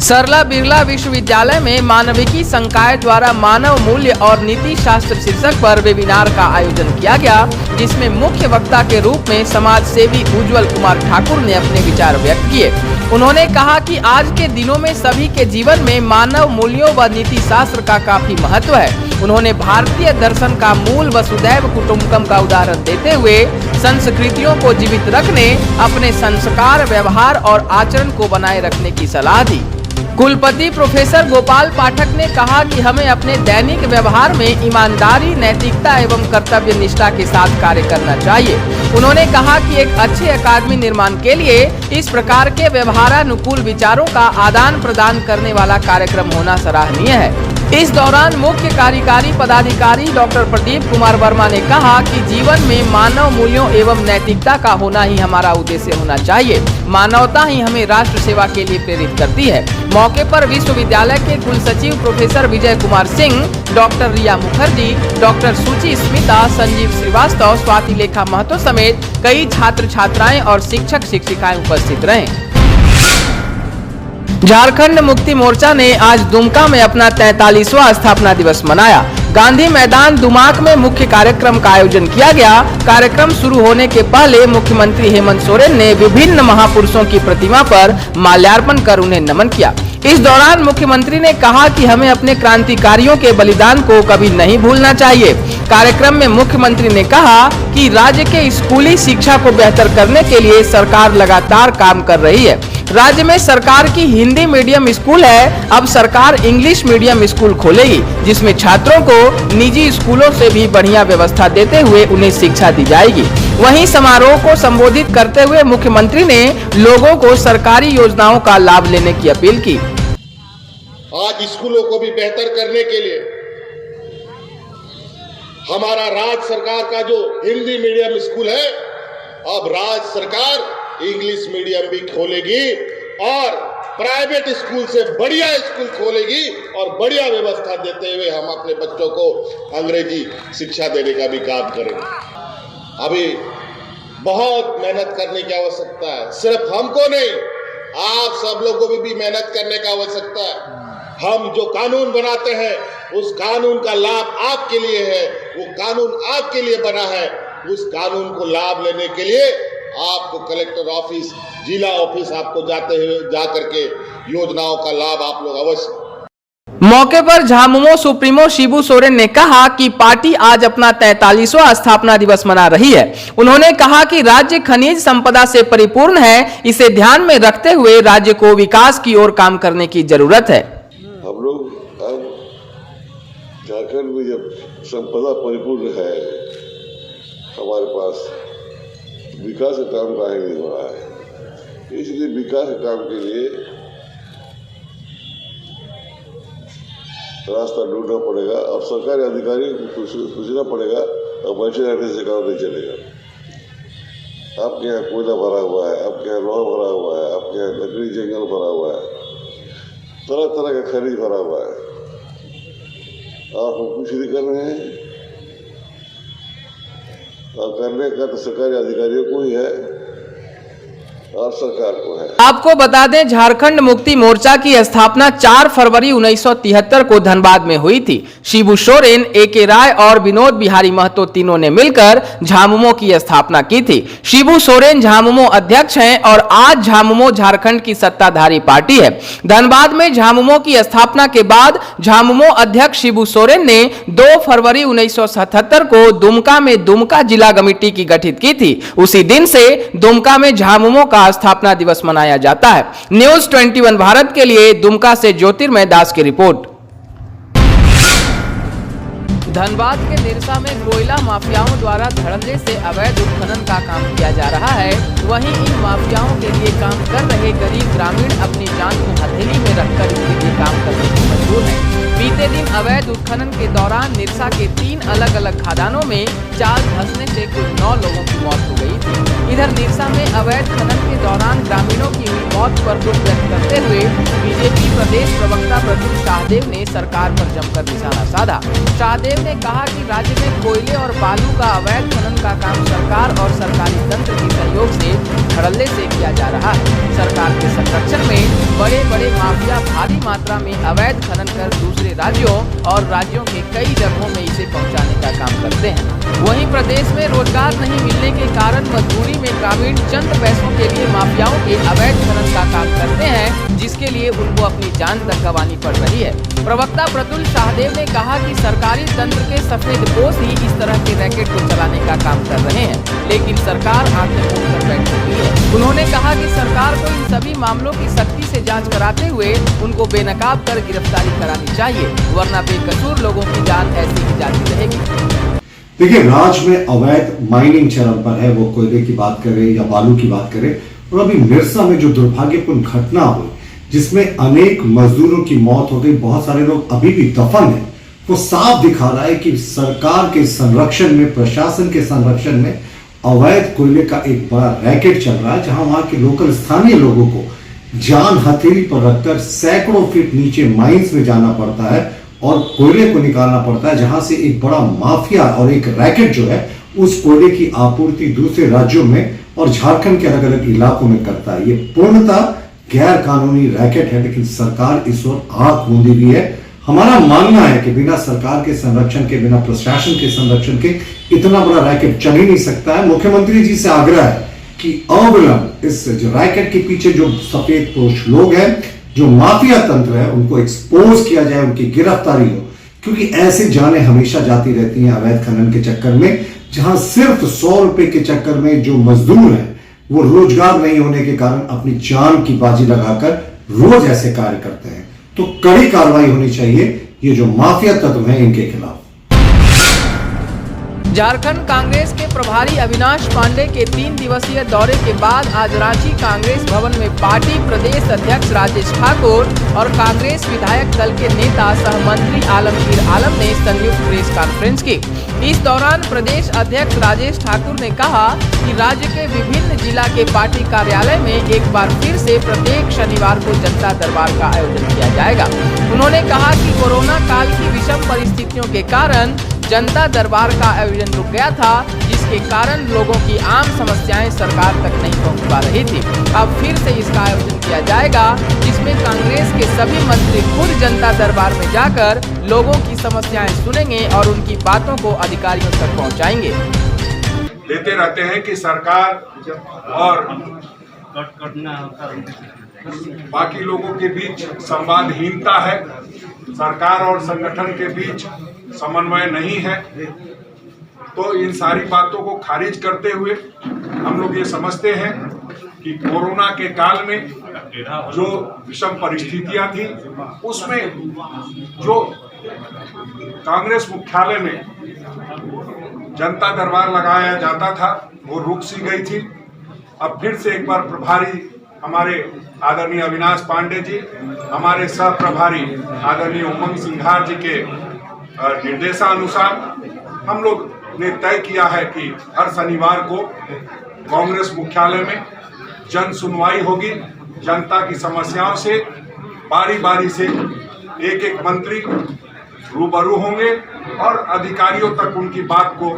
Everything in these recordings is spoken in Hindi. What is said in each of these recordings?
सरला बिरला विश्वविद्यालय में मानविकी संकाय द्वारा मानव मूल्य और नीति शास्त्र शीर्षक पर वेबिनार का आयोजन किया गया, जिसमें मुख्य वक्ता के रूप में समाज सेवी उज्जवल कुमार ठाकुर ने अपने विचार व्यक्त किए। उन्होंने कहा कि आज के दिनों में सभी के जीवन में मानव मूल्यों व नीति शास्त्र का काफी महत्व है। उन्होंने भारतीय दर्शन का मूल वसुधैव कुटुंबकम का उदाहरण देते हुए संस्कृतियों को जीवित रखने, अपने संस्कार, व्यवहार और आचरण को बनाए रखने की सलाह दी। कुलपति प्रोफेसर गोपाल पाठक ने कहा कि हमें अपने दैनिक व्यवहार में ईमानदारी, नैतिकता एवं कर्तव्य निष्ठा के साथ कार्य करना चाहिए। उन्होंने कहा कि एक अच्छे अकादमी निर्माण के लिए इस प्रकार के व्यवहारानुकूल विचारों का आदान प्रदान करने वाला कार्यक्रम होना सराहनीय है। इस दौरान मुख्य कार्यकारी पदाधिकारी डॉक्टर प्रदीप कुमार वर्मा ने कहा कि जीवन में मानव मूल्यों एवं नैतिकता का होना ही हमारा उद्देश्य होना चाहिए। मानवता ही हमें राष्ट्र सेवा के लिए प्रेरित करती है। मौके पर विश्वविद्यालय के कुलसचिव professor Vijay Kumar Singh, doctor Riya Mukherjee, doctor सुचि स्मिता, संजीव श्रीवास्तव, स्वाति लेखा महतो समेत कई छात्र छात्राएं और शिक्षक शिक्षिकाएं उपस्थित रहे। झारखंड मुक्ति मोर्चा ने आज दुमका में अपना 43वां स्थापना दिवस मनाया। गांधी मैदान दुमाक में मुख्य कार्यक्रम का आयोजन किया गया। कार्यक्रम शुरू होने के पहले मुख्यमंत्री हेमंत सोरेन ने विभिन्न महापुरुषों की प्रतिमा पर माल्यार्पण कर उन्हें नमन किया। इस दौरान मुख्यमंत्री ने कहा कि हमें अपने क्रांतिकारियों के बलिदान को कभी नहीं भूलना चाहिए। कार्यक्रम में मुख्यमंत्री ने कहा कि राज्य के स्कूली शिक्षा को बेहतर करने के लिए सरकार लगातार काम कर रही है। राज्य में सरकार की हिंदी मीडियम स्कूल है, अब सरकार इंग्लिश मीडियम स्कूल खोलेगी, जिसमें छात्रों को निजी स्कूलों से भी बढ़िया व्यवस्था देते हुए उन्हें शिक्षा दी जाएगी। वहीं समारोह को संबोधित करते हुए मुख्यमंत्री ने लोगों को सरकारी योजनाओं का लाभ लेने की अपील की। आज स्कूलों को भी बेहतर करने के लिए हमारा राज्य सरकार का जो हिंदी मीडियम स्कूल है, अब राज्य सरकार इंग्लिश मीडियम भी खोलेगी और प्राइवेट स्कूल से बढ़िया स्कूल खोलेगी और बढ़िया व्यवस्था देते हुए हम अपने बच्चों को अंग्रेजी शिक्षा देने का भी काम करेंगे। अभी बहुत मेहनत करने की आवश्यकता है, सिर्फ हमको नहीं, आप सब लोगों को भी मेहनत करने की आवश्यकता है। हम जो कानून बनाते हैं उस कानून का लाभ आपके लिए है, वो कानून आपके लिए बना है। उस कानून को लाभ लेने के लिए आपको कलेक्टर ऑफिस, जिला ऑफिस आपको जा करके योजनाओं का लाभ आप लोग अवश्य। मौके पर झामुमो सुप्रीमो शिबू सोरेन ने कहा कि पार्टी आज अपना 43वां स्थापना दिवस मना रही है। उन्होंने कहा कि राज्य खनिज संपदा से परिपूर्ण है, इसे ध्यान में रखते हुए राज्य को विकास की ओर काम करने की जरूरत है। हम लोग अब झारखंड में जब संपदा परिपूर्ण है, हमारे पास विकास का काम काहे नहीं हो रहा है। इसलिए विकास के काम के लिए रास्ता ढूंढना पड़ेगा। अब सरकारी अधिकारियों को पूछना पड़ेगा, अब बैठे रहने से काम नहीं चलेगा। आपके यहाँ कोयला भरा हुआ है, आपके यहाँ लोहा भरा हुआ है, आपके यहाँ लकड़ी जंगल भरा हुआ है, तरह तरह का खनिज भरा हुआ है, आप हम कुछ नहीं कर रहे हैं। और करने का तो सरकारी अधिकारियों को ही है और सरकार को है। आपको बता दें, झारखंड मुक्ति मोर्चा की स्थापना 4 फरवरी 1973 को धनबाद में हुई थी। शिबू सोरेन, ए.के. राय और विनोद बिहारी महतो तीनों ने मिलकर झामुमो की स्थापना की थी। शिबू सोरेन झामुमो अध्यक्ष हैं और आज झामुमो झारखंड की सत्ताधारी पार्टी है। धनबाद में झामुमो की स्थापना के बाद झामुमो अध्यक्ष शिबू सोरेन ने 2 फरवरी 1977 को दुमका में दुमका जिला कमेटी की गठित की थी। उसी दिन से दुमका में झामुमो का स्थापना दिवस मनाया जाता है। न्यूज 21 भारत के लिए दुमका से ज्योतिर्मय दास की रिपोर्ट। धनबाद के निरसा में कोयला माफियाओं द्वारा धड़ल्ले से अवैध उत्खनन का काम किया जा रहा है। वहीं इन माफियाओं के लिए काम कर रहे गरीब ग्रामीण अपनी जान को हथेली में रखकर इनके लिए काम करने को मजबूर हैं। बीते दिन अवैध उत्खनन के दौरान निरसा के 3 अलग अलग खदानों में चाल धंसने से कुल 9 लोगों की मौत हो गई थी। इधर निरसा में अवैध खनन के दौरान ग्रामीणों की हुई मौत पर दुख व्यक्त करते हुए बीजेपी प्रदेश प्रवक्ता प्रद्युम्न शाहदेव ने सरकार पर जमकर निशाना साधा। शाहदेव ने कहा कि राज्य में कोयले और बालू का अवैध खनन का काम सरकार और सरकारी तंत्र के सहयोग से धड़ल्ले से किया जा रहा है। सरकार के संरक्षण में बड़े बड़े माफिया भारी मात्रा में अवैध खनन कर दूसरे राज्यों और राज्यों के कई जगहों में इसे पहुंचाने का काम करते हैं। वहीं प्रदेश में रोजगार नहीं मिलने के कारण मजदूरी में ग्रामीण चंद पैसों के लिए माफियाओं के अवैध खनन का काम करते हैं, जिसके लिए उनको अपनी जान तक गंवानी पड़ रही है। प्रवक्ता प्रद्युम्न शाहदेव ने कहा कि सरकारी तंत्र के सफेदपोश ही इस तरह के रैकेट को चलाने का काम कर रहे हैं, लेकिन सरकार आंखें मूंद कर बैठ चुकी है। उन्होंने कहा कि सरकार को इन सभी मामलों की सख्ती से जांच कराते हुए उनको बेनकाब कर गिरफ्तारी करानी चाहिए, वरना बेकसूर लोगों की जान ऐसी ही जाती रहेगी। देखिए, राज्य में अवैध माइनिंग चरम पर है, वो कोयले की बात करें या बालू की बात करें। और अभी मिर्सा में जो दुर्भाग्यपूर्ण घटना हुई, जिसमें अनेक मजदूरों की मौत हो गई, बहुत सारे लोग अभी भी दफन हैं, वो साफ दिखा रहा है कि सरकार के संरक्षण में, प्रशासन के संरक्षण में अवैध कोयले का एक बड़ा रैकेट चल रहा है, जहां वहां के लोकल स्थानीय लोगों को जान हथेली पर रखकर सैकड़ों फीट नीचे माइंस में जाना पड़ता है और कोयले को निकालना पड़ता है, जहां से एक बड़ा माफिया और एक रैकेट जो है उस कोयले की आपूर्ति दूसरे राज्यों में और झारखंड के अलग अलग इलाकों में करता है। ये पूर्णतः गैर कानूनी रैकेट है, लेकिन सरकार इस ओर आंख मूंदी हुई है। हमारा मानना है कि बिना सरकार के संरक्षण के, बिना प्रशासन के संरक्षण के इतना बड़ा रैकेट चल ही नहीं सकता है। मुख्यमंत्री जी से आग्रह है कि अविलंब इस जो रैकेट के पीछे जो सफेदपोश लोग हैं, जो माफिया तंत्र है, उनको एक्सपोज किया जाए, उनकी गिरफ्तारी हो, क्योंकि ऐसे जानें हमेशा जाती रहती हैं अवैध खनन के चक्कर में, जहां सिर्फ 100 रुपए के चक्कर में जो मजदूर हैं वो रोजगार नहीं होने के कारण अपनी जान की बाजी लगाकर रोज ऐसे कार्य करते हैं। तो कड़ी कार्रवाई होनी चाहिए ये जो माफिया तत्व हैं इनके खिलाफ। झारखंड कांग्रेस के प्रभारी अविनाश पांडे के 3 दिवसीय दौरे के बाद आज रांची कांग्रेस भवन में पार्टी प्रदेश अध्यक्ष राजेश ठाकुर और कांग्रेस विधायक दल के नेता सह मंत्री आलमगीर आलम ने संयुक्त प्रेस कॉन्फ्रेंस की। इस दौरान प्रदेश अध्यक्ष राजेश ठाकुर ने कहा कि राज्य के विभिन्न जिला के पार्टी कार्यालय में एक बार फिर से प्रत्येक शनिवार को जनता दरबार का आयोजन किया जाएगा। उन्होंने कहा कि कोरोना काल की विषम परिस्थितियों के कारण जनता दरबार का आयोजन रुक गया था, जिसके कारण लोगों की आम समस्याएं सरकार तक नहीं पहुंच पा रही थी। अब फिर से इसका आयोजन किया जाएगा, जिसमें कांग्रेस के सभी मंत्री खुद जनता दरबार में जाकर लोगों की समस्याएं सुनेंगे और उनकी बातों को अधिकारियों तक पहुंचाएंगे। देते रहते हैं कि सरकार और बाकी लोगों के बीच संवादहीनता है, सरकार और संगठन के बीच समन्वय नहीं है। तो इन सारी बातों को खारिज करते हुए हम लोग ये समझते हैं कि कोरोना के काल में जो विषम परिस्थितियां थी, उसमें जो कांग्रेस मुख्यालय में जनता दरबार लगाया जाता था वो रुक सी गई थी। अब फिर से एक बार प्रभारी हमारे आदरणीय अविनाश पांडे जी, हमारे सह प्रभारी आदरणीय उमंग सिंघार जी के निर्देशानुसार हम लोग ने तय किया है कि हर शनिवार को कांग्रेस मुख्यालय में जन सुनवाई होगी। जनता की समस्याओं से बारी बारी से एक एक मंत्री रूबरू होंगे और अधिकारियों तक उनकी बात को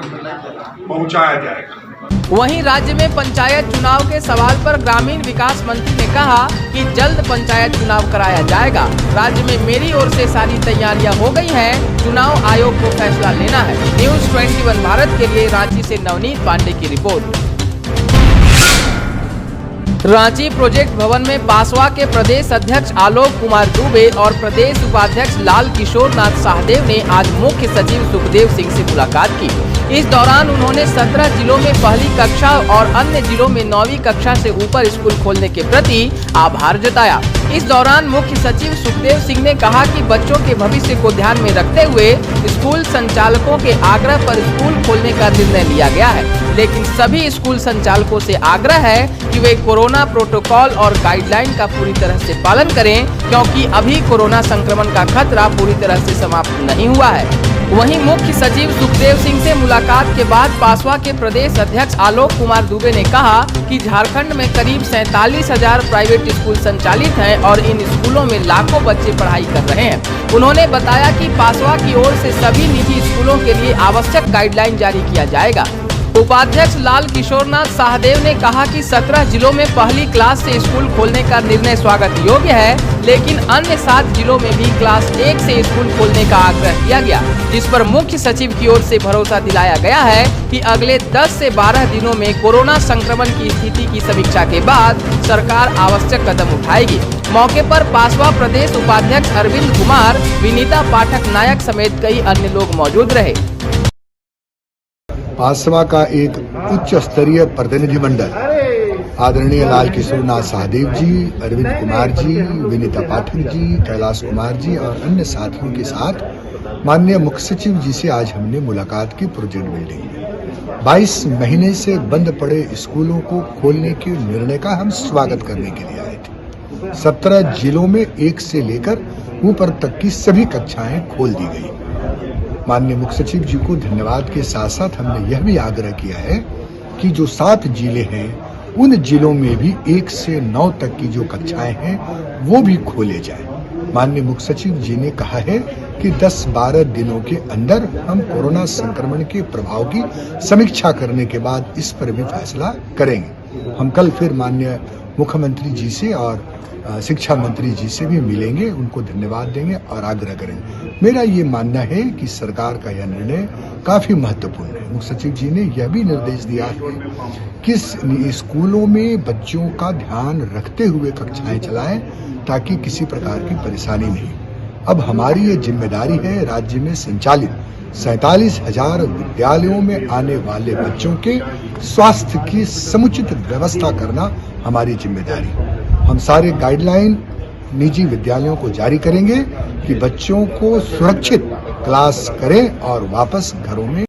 पहुंचाया जाएगा। वहीं राज्य में पंचायत चुनाव के सवाल पर ग्रामीण विकास मंत्री ने कहा कि जल्द पंचायत चुनाव कराया जाएगा। राज्य में मेरी ओर से सारी तैयारियां हो गई हैं, चुनाव आयोग को फैसला लेना है। न्यूज़ 21 भारत के लिए रांची से नवनीत पांडे की रिपोर्ट। रांची प्रोजेक्ट भवन में पासवा के प्रदेश अध्यक्ष आलोक कुमार दुबे और प्रदेश उपाध्यक्ष लाल किशोर नाथ शाहदेव ने आज मुख्य सचिव सुखदेव सिंह से मुलाकात की। इस दौरान उन्होंने 17 जिलों में पहली कक्षा और अन्य जिलों में 9वीं कक्षा से ऊपर स्कूल खोलने के प्रति आभार जताया। इस दौरान मुख्य सचिव सुखदेव सिंह ने कहा कि बच्चों के भविष्य को ध्यान में रखते हुए स्कूल संचालकों के आग्रह पर स्कूल खोलने का निर्णय लिया गया है, लेकिन सभी स्कूल संचालकों से आग्रह है कि वे कोरोना प्रोटोकॉल और गाइडलाइन का पूरी तरह से पालन करें, क्योंकि अभी कोरोना संक्रमण का खतरा पूरी तरह से समाप्त नहीं हुआ है। वहीं मुख्य सचिव सुखदेव सिंह से मुलाकात के बाद पासवा के प्रदेश अध्यक्ष आलोक कुमार दुबे ने कहा कि झारखंड में करीब 47,000 प्राइवेट स्कूल संचालित हैं और इन स्कूलों में लाखों बच्चे पढ़ाई कर रहे हैं। उन्होंने बताया कि पासवा की ओर से सभी निजी स्कूलों के लिए आवश्यक गाइडलाइन जारी किया जाएगा। उपाध्यक्ष लाल किशोरनाथ शाहदेव ने कहा कि 17 जिलों में पहली क्लास से स्कूल खोलने का निर्णय स्वागत योग्य है, लेकिन अन्य 7 जिलों में भी क्लास 1 से स्कूल खोलने का आग्रह किया गया, जिस पर मुख्य सचिव की ओर से भरोसा दिलाया गया है कि अगले 10 से 12 दिनों में कोरोना संक्रमण की स्थिति की समीक्षा के बाद सरकार आवश्यक कदम उठाएगी। मौके पर पासवा प्रदेश उपाध्यक्ष अरविंद कुमार, विनीता पाठक नायक समेत कई अन्य लोग मौजूद रहे। पासवा का एक उच्च स्तरीय प्रतिनिधिमंडल आदरणीय लाल किशोरनाथ शाहदेव जी, अरविंद कुमार जी, विनीता पाठक जी, कैलाश कुमार जी और अन्य साथियों के साथ माननीय मुख्य सचिव जी से आज हमने मुलाकात की प्रोजेक्ट बिल्डिंग में। 22 महीने से बंद पड़े स्कूलों को खोलने के निर्णय का हम स्वागत करने के लिए आए थे। 17 जिलों में 1 से लेकर ऊपर तक की सभी कक्षाएं खोल दी गई। माननीय मुख्य सचिव जी को धन्यवाद के साथ साथ हमने यह भी आग्रह किया है कि जो 7 जिले हैं उन जिलों में भी 1 से 9 तक की जो कक्षाएं हैं वो भी खोले जाए। माननीय मुख्य सचिव जी ने कहा है कि 10-12 दिनों के अंदर हम कोरोना संक्रमण के प्रभाव की समीक्षा करने के बाद इस पर भी फैसला करेंगे। हम कल फिर माननीय मुख्यमंत्री जी से और शिक्षा मंत्री जी से भी मिलेंगे, उनको धन्यवाद देंगे और आग्रह करेंगे। मेरा ये मानना है कि सरकार का यह निर्णय काफी महत्वपूर्ण है। मुख्य सचिव जी ने यह भी निर्देश दिया है कि स्कूलों में बच्चों का ध्यान रखते हुए कक्षाएं चलाएं ताकि किसी प्रकार की परेशानी नहीं। अब हमारी ये जिम्मेदारी है राज्य में संचालित 47,000 विद्यालयों में आने वाले बच्चों के स्वास्थ्य की समुचित व्यवस्था करना हमारी जिम्मेदारी। हम सारे गाइडलाइन निजी विद्यालयों को जारी करेंगे कि बच्चों को सुरक्षित क्लास करें और वापस घरों में।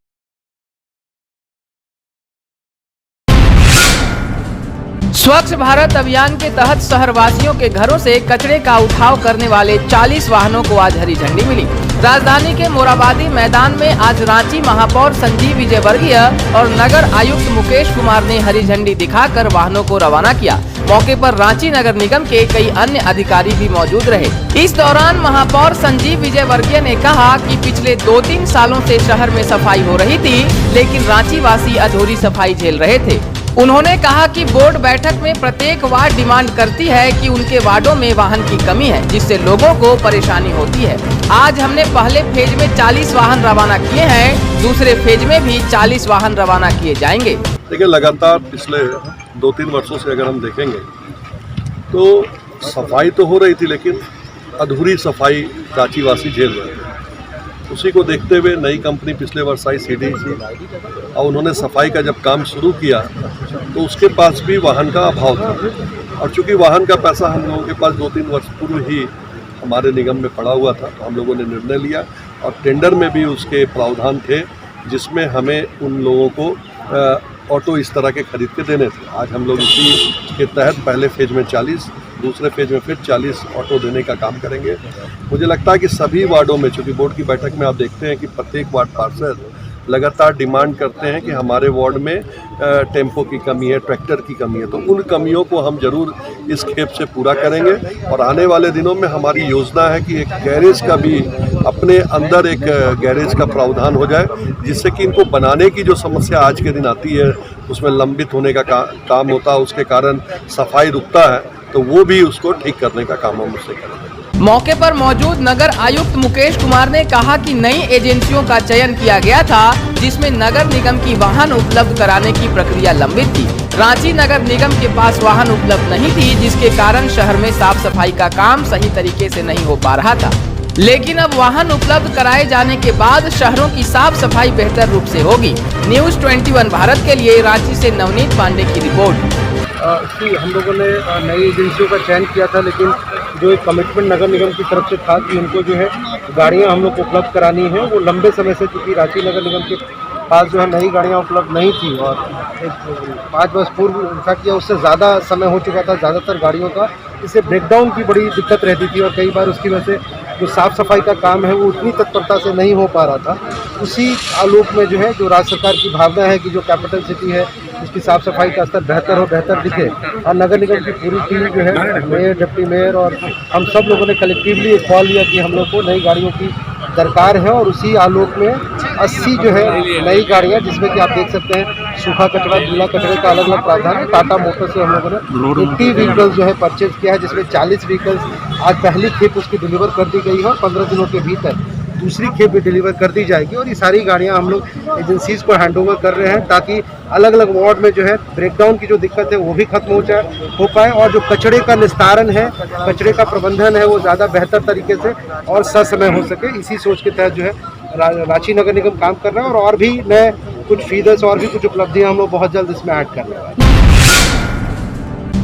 स्वच्छ भारत अभियान के तहत शहरवासियों के घरों से कचरे का उठाव करने वाले 40 वाहनों को आज हरी झंडी मिली। राजधानी के मोराबादी मैदान में आज रांची महापौर संजीव विजयवर्गीय और नगर आयुक्त मुकेश कुमार ने हरी झंडी दिखाकर वाहनों को रवाना किया। मौके पर रांची नगर निगम के कई अन्य अधिकारी भी मौजूद रहे। इस दौरान महापौर संजीव विजयवर्गीय ने कहा कि पिछले 2-3 सालों से शहर में सफाई हो रही थी, लेकिन रांची वासी अधूरी सफाई झेल रहे थे। उन्होंने कहा कि बोर्ड बैठक में प्रत्येक वार्ड डिमांड करती है कि उनके वार्डों में वाहन की कमी है, जिससे लोगों को परेशानी होती है। आज हमने पहले फेज में 40 वाहन रवाना किए हैं, दूसरे फेज में भी 40 वाहन रवाना किए जाएंगे। देखिए, लगातार पिछले 2-3 वर्षों से अगर हम देखेंगे तो सफाई तो हो रही थी, लेकिन अधूरी सफाई रांची वासी झेल रहे थे। उसी को देखते हुए नई कंपनी पिछले वर्ष आई CDC, और उन्होंने सफाई का जब काम शुरू किया तो उसके पास भी वाहन का अभाव था। और चूंकि वाहन का पैसा हम लोगों के पास 2-3 वर्ष पूर्व ही हमारे निगम में पड़ा हुआ था, तो हम लोगों ने निर्णय लिया और टेंडर में भी उसके प्रावधान थे, जिसमें हमें उन लोगों को ऑटो इस तरह के खरीद के देने थे। आज हम लोग इसी के तहत पहले फेज में 40, दूसरे फेज में फिर 40 ऑटो देने का काम करेंगे। मुझे लगता है कि सभी वार्डों में, चूँकि बोर्ड की बैठक में आप देखते हैं कि प्रत्येक वार्ड पार्षद लगातार डिमांड करते हैं कि हमारे वार्ड में टेम्पो की कमी है, ट्रैक्टर की कमी है, तो उन कमियों को हम जरूर इस खेप से पूरा करेंगे। और आने वाले दिनों में हमारी योजना है कि एक गैरेज का भी अपने अंदर एक गैरेज का प्रावधान हो जाए, जिससे कि इनको बनाने की जो समस्या आज के दिन आती है, उसमें लंबित होने का काम होता है, उसके कारण सफाई रुकता है, तो वो भी उसको ठीक करने का काम हम उससे करेंगे। मौके पर मौजूद नगर आयुक्त मुकेश कुमार ने कहा कि नई एजेंसियों का चयन किया गया था, जिसमें नगर निगम की वाहन उपलब्ध कराने की प्रक्रिया लंबित थी। रांची नगर निगम के पास वाहन उपलब्ध नहीं थी, जिसके कारण शहर में साफ सफाई का काम सही तरीके से नहीं हो पा रहा था। लेकिन अब वाहन उपलब्ध कराए जाने के बाद शहरों की साफ सफाई बेहतर रूप से होगी। न्यूज़ 21 भारत के लिए रांची से नवनीत पांडे की रिपोर्ट। हम लोगों ने नई एजेंसियों का चयन किया था, लेकिन जो एक कमिटमेंट नगर निगम की तरफ से था कि उनको जो है गाड़ियां हम लोग को उपलब्ध करानी है, वो लंबे समय से, क्योंकि रांची नगर निगम के पास जो है नई गाड़ियां उपलब्ध नहीं थी और 5 वर्ष पूर्व उनका किया उससे ज़्यादा समय हो चुका था ज़्यादातर गाड़ियों का, इससे ब्रेकडाउन की बड़ी दिक्कत रहती थी और कई बार उसकी वजह से जो साफ़ सफाई का काम है वो उतनी तत्परता से नहीं हो पा रहा था। उसी आलोक में जो है, जो राज्य सरकार की भावना है कि जो कैपिटल सिटी है उसकी साफ़ सफाई का स्तर बेहतर हो, बेहतर दिखे, और नगर निगम की पूरी टीम जो है, मेयर, डिप्टी मेयर और हम सब लोगों ने कलेक्टिवली एक कॉल लिया कि हम लोग को नई गाड़ियों की दरकार है। और उसी आलोक में 80 जो है नई गाड़ियाँ, जिसमें कि आप देख सकते हैं सूखा कचरा, गीला कचरे का अलग अलग प्रावधान है। टाटा मोटर्स से हम लोगों ने 80 व्हीकल्स जो है परचेज किया है, जिसमें 40 व्हीकल्स आज पहली खेप उसकी डिलीवर कर दी गई है और 15 दिनों के भीतर दूसरी खेप भी डिलीवर कर दी जाएगी। और ये सारी गाड़ियां हम लोग एजेंसीज़ को हैंडओवर कर रहे हैं ताकि अलग अलग वार्ड में जो है ब्रेकडाउन की जो दिक्कत है वो भी खत्म हो पाए, और जो कचरे का निस्तारण है, कचरे का प्रबंधन है, वो ज़्यादा बेहतर तरीके से और ससमय हो सके। इसी सोच के तहत जो है रांची नगर निगम काम कर रहा है, और भी नए कुछ फीडर्स और भी कुछ उपलब्धियाँ हम लोग बहुत जल्द इसमें ऐड करने वाले हैं।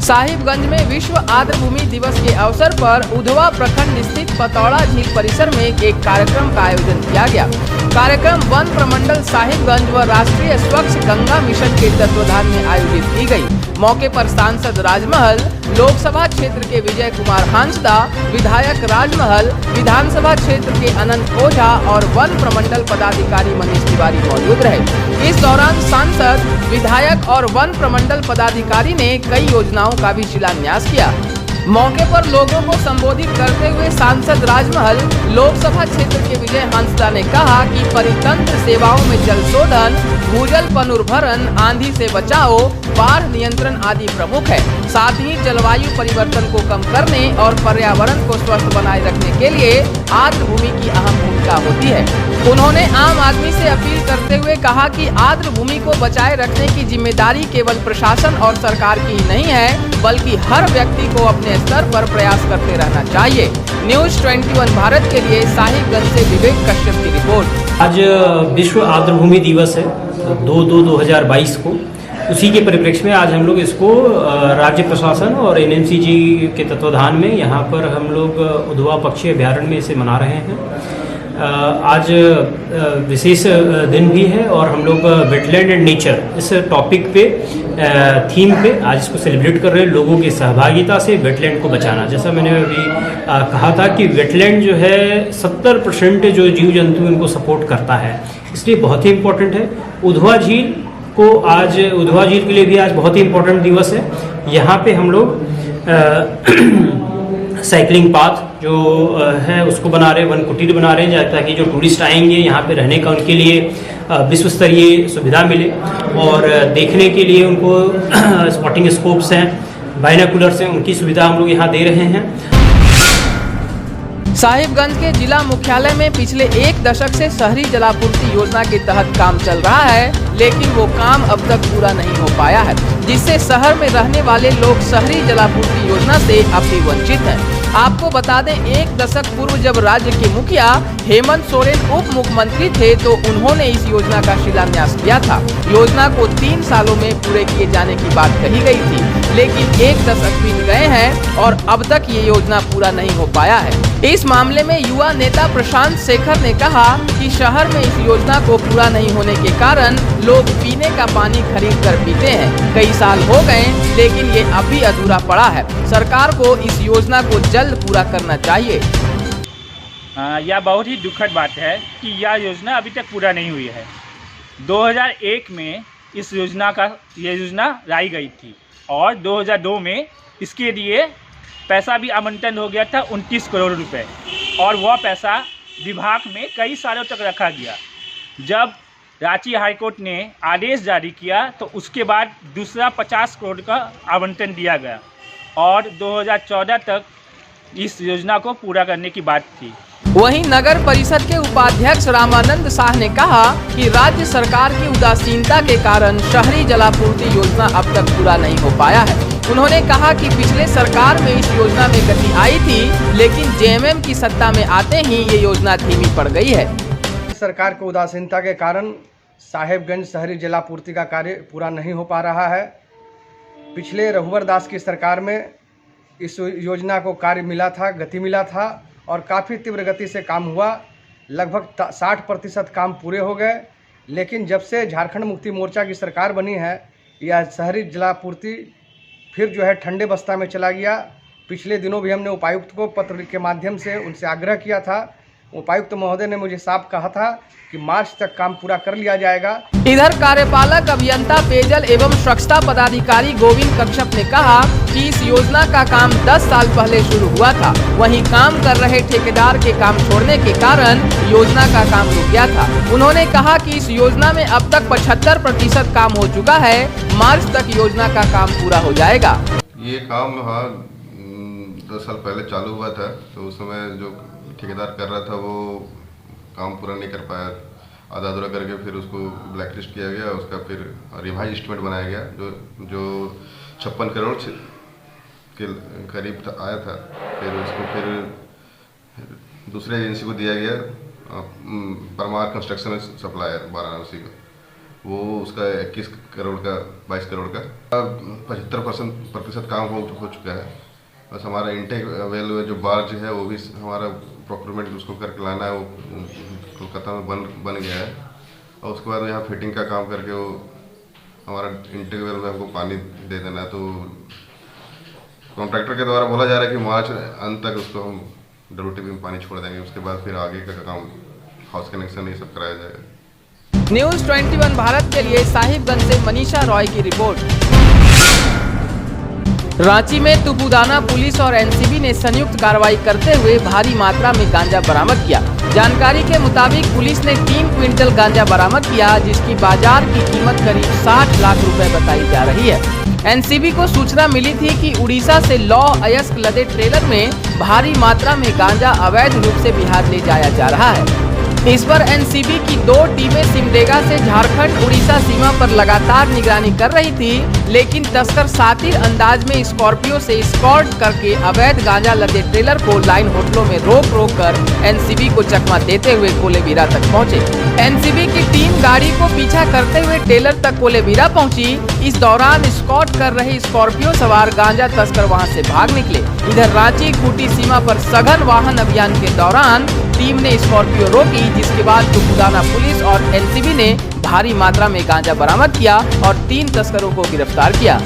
साहिबगंज में विश्व आर्द्रभूमि दिवस के अवसर पर उधवा प्रखंड स्थित पतौड़ा झील परिसर में एक कार्यक्रम का आयोजन किया गया। कार्यक्रम वन प्रमंडल साहिबगंज व राष्ट्रीय स्वच्छ गंगा मिशन के तत्वाधान में आयोजित की गई। मौके पर सांसद राजमहल, लोकसभा क्षेत्र के विजय कुमार हांसदा, विधायक राजमहल, विधानसभा क्षेत्र के अनंत ओझा और वन प्रमंडल पदाधिकारी मनीष तिवारी मौजूद रहे। इस दौरान सांसद, विधायक और वन प्रमंडल पदाधिकारी ने कई योजनाओं का भी शिलान्यास किया। मौके पर लोगों को संबोधित करते हुए सांसद राजमहल, लोकसभा क्षेत्र के विजय हांसदा ने कहा कि परितंत्र सेवाओं में जल शोधन, भूजल पुनर्भरण, आंधी से बचाव, बाढ़ नियंत्रण आदि प्रमुख है। साथ ही जलवायु परिवर्तन को कम करने और पर्यावरण को स्वस्थ बनाए रखने के लिए आर्द्र भूमि की अहम भूमिका होती है। उन्होंने आम आदमी से अपील करते हुए कहा कि आर्द्र भूमि को बचाए रखने की जिम्मेदारी केवल प्रशासन और सरकार की ही नहीं है, बल्कि हर व्यक्ति को अपने स्तर पर प्रयास करते रहना चाहिए। न्यूज़ 21 भारत के लिए साहिबगंज से विवेक कश्यप की रिपोर्ट। आज विश्व आर्द्रभूमि दिवस है 2/2/2022 को। उसी के परिप्रेक्ष्य में आज हम लोग इसको राज्य प्रशासन और NMCG के तत्वाधान में यहाँ पर हम लोग उधवा पक्षी अभ्यारण्य में इसे मना रहे हैं। आज विशेष दिन भी है और हम लोग वेटलैंड एंड नेचर इस टॉपिक पे, थीम पे आज इसको सेलिब्रेट कर रहे हैं, लोगों की सहभागिता से वेटलैंड को बचाना। जैसा मैंने अभी कहा था कि वेटलैंड जो है 70% जो जीव जंतु इनको सपोर्ट करता है, इसलिए बहुत ही इम्पोर्टेंट है। उधवा झील को आज, उधवा झील के लिए भी आज बहुत ही इम्पोर्टेंट दिवस है। यहाँ पे हम लोग साइकिलिंग पाथ जो है उसको बना रहे हैं, वन कुटीर बना रहे हैं, ताकि जो टूरिस्ट आएंगे यहाँ पे रहने का उनके लिए विश्व स्तरीय सुविधा मिले, और देखने के लिए उनको स्पॉटिंग स्कोप्स हैं, बाइनोकुलर्स हैं, उनकी सुविधा हम लोग यहाँ दे रहे हैं। साहिबगंज के जिला मुख्यालय में पिछले 1 दशक से शहरी जलापूर्ति योजना के तहत काम चल रहा है, लेकिन वो काम अब तक पूरा नहीं हो पाया है, जिससे शहर में रहने वाले लोग शहरी जलापूर्ति योजना से अब भी वंचित हैं। आपको बता दें, 1 दशक पूर्व जब राज्य के मुखिया हेमंत सोरेन उप मुख्यमंत्री थे तो उन्होंने इस योजना का शिलान्यास किया था। योजना को 3 सालों में पूरे किए जाने की बात कही गई थी, लेकिन 1 दशक बीत गए हैं और अब तक ये योजना पूरा नहीं हो पाया है। इस मामले में युवा नेता प्रशांत शेखर ने कहा कि शहर में इस योजना को पूरा नहीं होने के कारण लोग पीने का पानी खरीद कर पीते हैं। कई साल हो गए, लेकिन ये अभी अधूरा पड़ा है। सरकार को इस योजना को जल्द पूरा करना चाहिए। यह बहुत ही दुखद बात है कि यह योजना अभी तक पूरा नहीं हुई है। 2001 में इस योजना लाई गई थी और 2002 में इसके लिए पैसा भी आवंटन हो गया था 29 करोड़ रुपए, और वह पैसा विभाग में कई सालों तक रखा गया। जब रांची हाईकोर्ट ने आदेश जारी किया तो उसके बाद दूसरा 50 करोड़ का आवंटन दिया गया और 2014 तक इस योजना को पूरा करने की बात थी। वहीं नगर परिषद के उपाध्यक्ष रामानंद शाह ने कहा कि राज्य सरकार की उदासीनता के कारण शहरी जलापूर्ति योजना अब तक पूरा नहीं हो पाया है। उन्होंने कहा कि पिछले सरकार में इस योजना में गति आई थी, लेकिन JMM की सत्ता में आते ही ये योजना धीमी पड़ गई है। सरकार की उदासीनता के कारण साहिबगंज शहरी जलापूर्ति का कार्य पूरा नहीं हो पा रहा है। पिछले रघुवर दास की सरकार में इस योजना को कार्य मिला था, गति मिला था और काफ़ी तीव्र गति से काम हुआ। लगभग 60% काम पूरे हो गए, लेकिन जब से झारखंड मुक्ति मोर्चा की सरकार बनी है, यह शहरी जलापूर्ति फिर जो है ठंडे बस्ता में चला गया। पिछले दिनों भी हमने उपायुक्त को पत्र के माध्यम से उनसे आग्रह किया था। उपायुक्त महोदय ने मुझे साफ कहा था कि मार्च तक काम पूरा कर लिया जाएगा। इधर कार्यपालक अभियंता पेयजल एवं स्वच्छता पदाधिकारी गोविंद कश्यप ने कहा कि इस योजना का काम 10 साल पहले शुरू हुआ था। वहीं काम कर रहे ठेकेदार के काम छोड़ने के कारण योजना का काम रुक गया था। उन्होंने कहा कि इस योजना में अब तक 75% काम हो चुका है। मार्च तक योजना का काम पूरा हो जाएगा। ये काम 10 साल पहले चालू हुआ था, तो उस समय जो ठेकेदार कर रहा था वो काम पूरा नहीं कर पाया, आधा अधूरा करके फिर उसको ब्लैक लिस्ट किया गया। उसका फिर रिवाइज एस्टिमेट बनाया गया जो 56 करोड़ के करीब आया था। फिर उसको फिर दूसरे एजेंसी को दिया गया, परमार कंस्ट्रक्शन सप्लायर वाराणसी को, वो उसका 21 करोड़ का 22 करोड़ का 75% काम हो चुका है। बस हमारा इंटेक वेल जो बार्ज है वो भी हमारा प्रोक्योरमेंट उसको करके लाना है, वो कोलकाता में बन गया है। और उसके बाद यहाँ फिटिंग का काम करके वो हमारा इंटेक वेल में हमको पानी दे देना है। तो कॉन्ट्रैक्टर के द्वारा बोला जा रहा है कि मार्च अंत तक उसको हम WTP में पानी छोड़ देंगे। उसके बाद फिर आगे का काम हाउस कनेक्शन ये सब कराया जाएगा। न्यूज़ 21 भारत के लिए साहिबगंज से मनीषा रॉय की रिपोर्ट। रांची में तुपुदाना पुलिस और एनसीबी ने संयुक्त कार्रवाई करते हुए भारी मात्रा में गांजा बरामद किया। जानकारी के मुताबिक पुलिस ने 3 क्विंटल गांजा बरामद किया, जिसकी बाजार की कीमत करीब 60 लाख रुपए बताई जा रही है। एनसीबी को सूचना मिली थी कि उड़ीसा से लौ अयस्क लदे ट्रेलर में भारी मात्रा में गांजा अवैध रूप से बिहार ले जाया जा रहा है। इस पर एनसीबी की 2 टीमें सिमडेगा से झारखंड उड़ीसा सीमा पर लगातार निगरानी कर रही थी, लेकिन तस्कर शातिर अंदाज में स्कॉर्पियो से स्कॉर्ट करके अवैध गांजा लदे ट्रेलर को लाइन होटलों में रोक कर एनसीबी को चकमा देते हुए कोलेबिरा तक पहुंचे। एनसीबी की टीम गाड़ी को पीछा करते हुए ट्रेलर तक कोलेबिरा पहुंची। इस दौरान स्कॉट कर रहे स्कॉर्पियो सवार गांजा तस्कर वहां से भाग निकले। इधर रांची खूंटी सीमा पर सघन वाहन अभियान के दौरान टीम ने स्कॉर्पियो रोकी, जिसके बाद तुपुदाना पुलिस और एनसीबी ने भारी मात्रा में गांजा बरामद किया और 3 तस्करों को गिरफ्तार किया।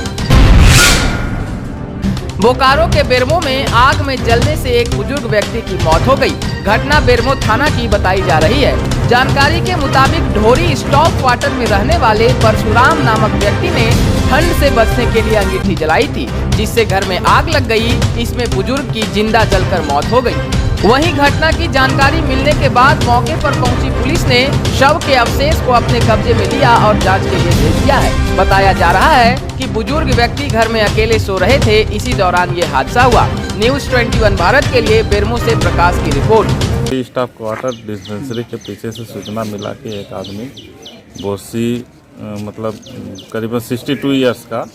बोकारो के बेरमो में आग में जलने से एक बुजुर्ग व्यक्ति की मौत हो गई। घटना बेरमो थाना की बताई जा रही है। जानकारी के मुताबिक ढोरी स्टॉप क्वार्टर में रहने वाले परशुराम नामक व्यक्ति ने ठंड से बचने के लिए अंगीठी जलाई थी, जिससे घर में आग लग गई। इसमें बुजुर्ग की जिंदा जलकर मौत हो गई। वहीं घटना की जानकारी मिलने के बाद मौके पर पहुंची पुलिस ने शव के अवशेष को अपने कब्जे में लिया और जांच के लिए भेज दिया है। बताया जा रहा है कि बुजुर्ग व्यक्ति घर में अकेले सो रहे थे, इसी दौरान ये हादसा हुआ। न्यूज़ 21 भारत के लिए बेरमो से प्रकाश की रिपोर्ट। स्टाफ क्वार्टर डिस्पेंसरी के पीछे से सूचना मिला कि एक आदमी बोसी मतलब करीबन 62 ईयर्स का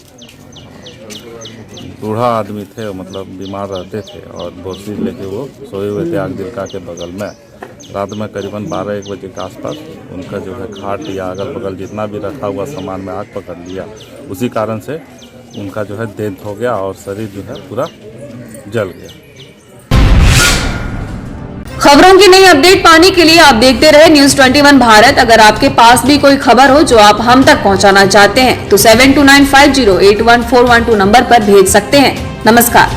बूढ़ा आदमी थे, मतलब बीमार रहते थे और बोसी लेके वो सोए हुए थे आग दिलका के बगल में। रात में करीबन 12-1 बजे के आसपास उनका जो है खाट या अगल बगल जितना भी रखा हुआ सामान में आग पकड़ लिया। उसी कारण से उनका जो है डेथ हो गया और शरीर जो है पूरा जल गया। खबरों की नई अपडेट पाने के लिए आप देखते रहे न्यूज़ 21 भारत। अगर आपके पास भी कोई खबर हो जो आप हम तक पहुंचाना चाहते हैं तो 7295081412 नंबर पर भेज सकते हैं। नमस्कार।